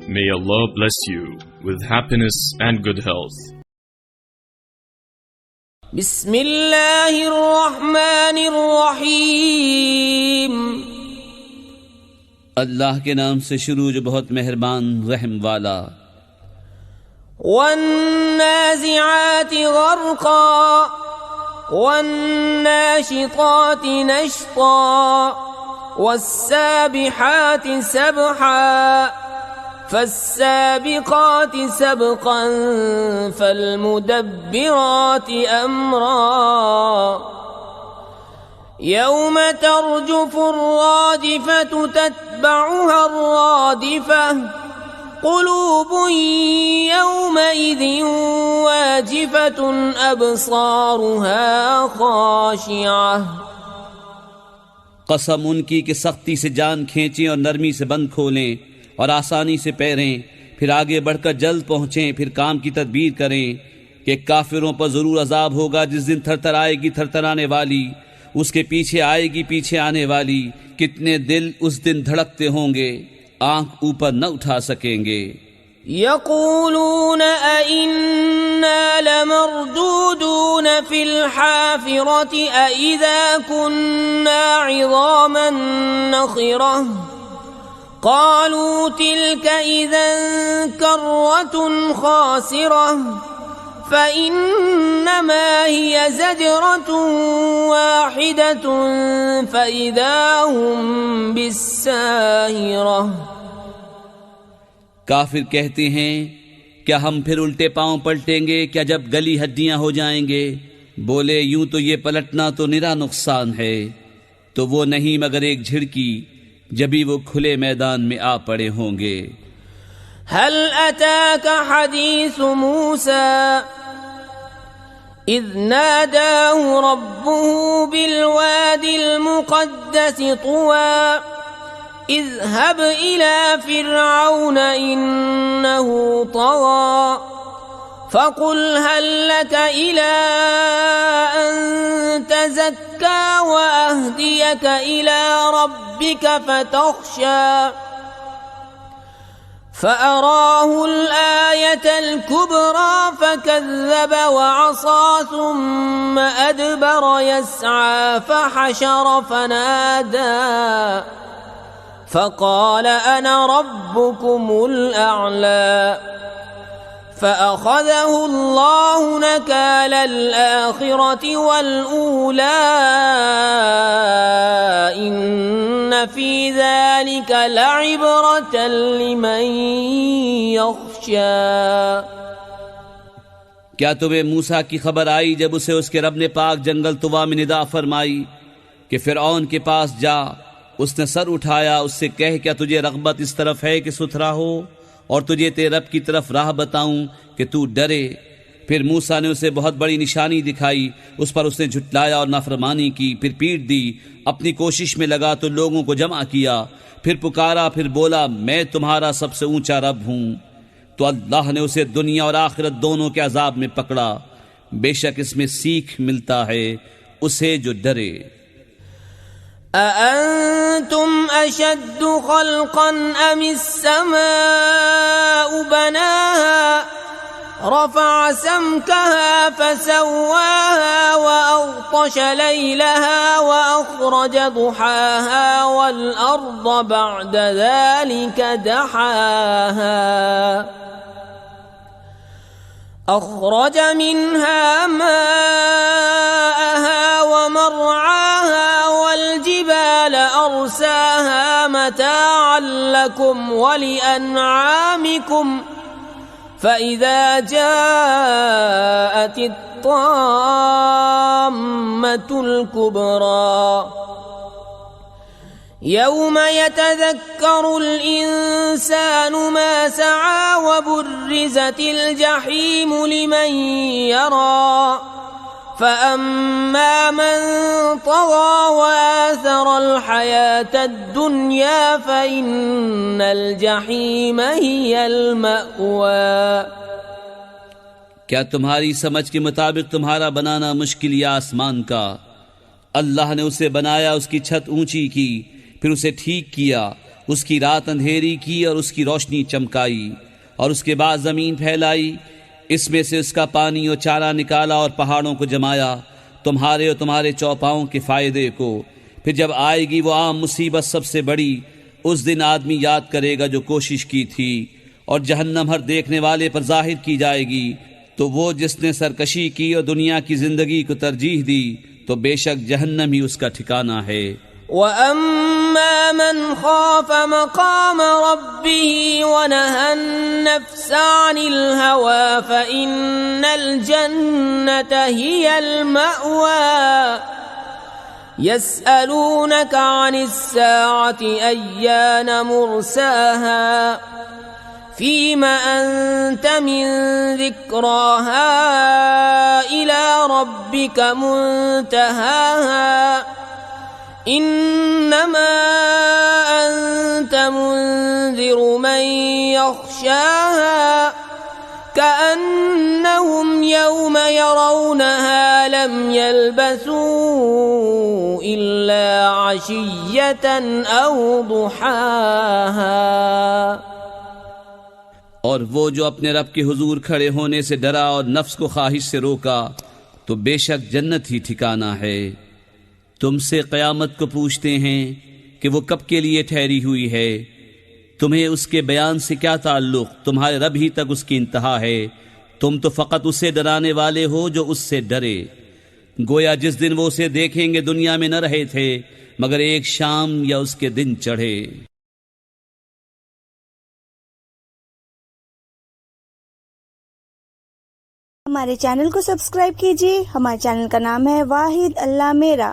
May Allah bless you with happiness and good health. بسم اللہ الرحمن الرحیم. اللہ کے نام سے شروع جو بہت مہربان رحم والا. والنازعات غرقا والناشطات نشطا والسابحات سبحا فالسابقات سبقا فالمدبرات امرا يوم ترجف الراجفة تتبعها الرادفة قلوب يومئذ واجفة أبصارها خاشعة. قسم ان کی کہ سختی سے جان کھینچیں اور نرمی سے بند کھولیں اور آسانی سے پیریں، پھر آگے بڑھ کر جلد پہنچیں، پھر کام کی تدبیر کریں کہ کافروں پر ضرور عذاب ہوگا جس دن تھر تھر آئے گی تھر تھر آنے والی، اس کے پیچھے آئے گی پیچھے آنے والی. کتنے دل اس دن دھڑکتے ہوں گے، آنکھ اوپر نہ اٹھا سکیں گے. یقولون أئنا لمردودون في الحافرة أئذا كنا عظاما نخرة قالوا تلك إذا كرة خاسرة فإنما هي زجرة واحدة فإذا هم بالساهرة. کافر کہتے ہیں کیا ہم پھر الٹے پاؤں پلٹیں گے، کیا جب گلی ہڈیاں ہو جائیں گے؟ بولے یوں تو یہ پلٹنا تو نرا نقصان ہے، تو وہ نہیں مگر ایک جھڑکی جبھی وہ کھلے میدان میں آ پڑے ہوں گے. هل أتاك حديث موسى إذ ناداه ربه بالوادي المقدس طوى اذهب إلى فرعون إنه طغى فقل هل لك إلى أن تزكى وأهديك إلى ربك فتخشى فأراه الآية الكبرى فكذب وعصى ثم أدبر يسعى فحشر فنادى فقال أنا ربكم الأعلى فأخذه الله نكال الآخرة والأولى إن في ذلك لعبرة لمن يخشى. کیا تمہیں موسیٰ کی خبر آئی جب اسے اس کے رب نے پاک جنگل طوا میں ندا فرمائی کہ فرعون کے پاس جا؟ اس نے سر اٹھایا، اس سے کہہ کیا تجھے رغبت اس طرف ہے کہ ستھرا ہو اور تجھے تیرے رب کی طرف راہ بتاؤں کہ تو ڈرے؟ پھر موسیٰ نے اسے بہت بڑی نشانی دکھائی، اس پر اس نے جھٹلایا اور نافرمانی کی، پھر پیٹ دی، اپنی کوشش میں لگا تو لوگوں کو جمع کیا، پھر پکارا، پھر بولا میں تمہارا سب سے اونچا رب ہوں. تو اللہ نے اسے دنیا اور آخرت دونوں کے عذاب میں پکڑا. بے شک اس میں سیکھ ملتا ہے اسے جو ڈرے. أأنتم أشد خلقا أم السماء بناها رفع سمكها فسواها وأغطش ليلها وأخرج ضحاها والأرض بعد ذلك دحاها أخرج منها ماءها ومرعاها والجبال أرساها متاعا لكم ولأنعامكم فإذا جاءت الطامة الكبرى يوم يتذكر الإنسان ما سعى وبرزت الجحيم لمن يرى فأما من طغى وآثر الحياة الدنيا فإن الجحيم هي المأوى. کیا تمہاری سمجھ کے مطابق تمہارا بنانا مشکل یا آسمان کا؟ اللہ نے اسے بنایا، اس کی چھت اونچی کی، پھر اسے ٹھیک کیا، اس کی رات اندھیری کی اور اس کی روشنی چمکائی، اور اس کے بعد زمین پھیلائی، اس میں سے اس کا پانی اور چارہ نکالا اور پہاڑوں کو جمایا تمہارے اور تمہارے چوپاؤں کے فائدے کو۔ پھر جب آئے گی وہ عام مصیبت سب سے بڑی، اس دن آدمی یاد کرے گا جو کوشش کی تھی، اور جہنم ہر دیکھنے والے پر ظاہر کی جائے گی۔ تو وہ جس نے سرکشی کی اور دنیا کی زندگی کو ترجیح دی، تو بے شک جہنم ہی اس کا ٹھکانہ ہے۔ وَأَمَّا مَنْ خَافَ مَقَامَ رَبِّهِ وَنَهَى النَّفْسَ عَنِ الْهَوَى فَإِنَّ الْجَنَّةَ هِيَ الْمَأْوَى يَسْأَلُونَكَ عَنِ السَّاعَةِ أَيَّانَ مُرْسَاهَا فِيمَ أَنْتَ مِنْ ذِكْرَاهَا إِلَى رَبِّكَ مُنْتَهَاهَا إِنَّمَا أَنْتَ مُنْذِرُ مَنْ يَخْشَاهَا كَأَنَّهُمْ يَوْمَ يَرَوْنَهَا لَمْ يَلْبَثُوا إِلَّا عَشِيَّةً أَوْ ضُحَاهَا۔ اور وہ جو اپنے رب کے حضور کھڑے ہونے سے ڈرا اور نفس کو خواہش سے روکا، تو بے شک جنت ہی ٹھکانہ ہے۔ تم سے قیامت کو پوچھتے ہیں کہ وہ کب کے لیے ٹھہری ہوئی ہے، تمہیں اس کے بیان سے کیا تعلق؟ تمہارے رب ہی تک اس کی انتہا ہے، تم تو فقط اسے ڈرانے والے ہو جو اس سے ڈرے۔ گویا جس دن وہ اسے دیکھیں گے دنیا میں نہ رہے تھے مگر ایک شام یا اس کے دن چڑھے۔ ہمارے چینل کو سبسکرائب کیجیے۔ ہمارے چینل کا نام ہے واحد اللہ میرا۔